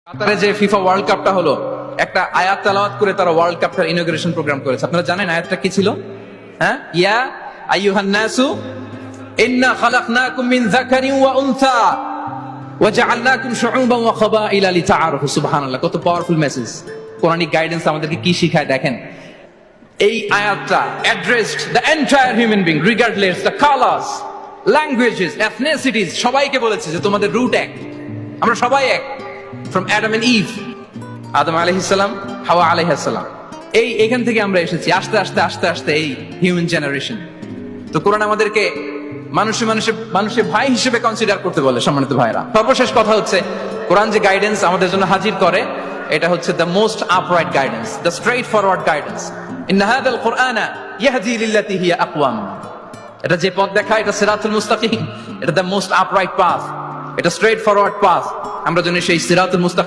কাতারে যে FIFA world কাপটা হলো, একটা আয়াত তেলাওয়াত করে তারা ওয়ার্ল্ড কাপটার ইনঅগ্রেশন প্রোগ্রাম করেছে। আপনারা জানেন আয়াতটা কি ছিল? হ্যাঁ, ইয়া আইয়ুহান নাসু ইন্না খালাকনাকুম মিন যাকারিন ওয়া উনসা ওয়া জাআলনাকুম শুউবান ওয়া ক্বাবাইলা লিতাআরাফু। সুবহানাল্লাহ, কত পাওয়ারফুল মেসেজ। কোরআনিক গাইডেন্স আমাদেরকে কি শিখায় দেখেন। এই আয়াতটা addressed the entire human being regardless the colours, languages, এথনিসিটিস, সবাইকে বলেছে যে তোমাদের রুট এক, আমরা সবাই এক। From Adam and Eve, আদম আলাইহিস সালাম, হাওয়া আলাইহিস সালাম, এখান থেকে আমরা এসেছি। আস্তে আস্তে আস্তে আস্তে এই হিউম্যান জেনারেশন। তো কোরআন আমাদেরকে মানুষের ভাই হিসেবে কনসিডার করতে বলে। সম্মানিত ভাইরা, সর্বশেষ কথা হচ্ছে কোরআন যে গাইডেন্স আমাদের জন্য হাজির করে, এটা হচ্ছে the most upright guidance, the straightforward guidance. ইন্না হাযাল কুরআনা ইয়াহদি লিল্লাতী হিয়া আকওয়াম। এটা যে পথ দেখায়, এটা সিরাতুল মুস্তাকিম, এটা দ্য মোস্ট আপরাইট পাথ, এটা স্ট্রেইট ফরওয়ার্ড পাথ। আমরা যেন সেই সিরাতুল মুস্তাকিম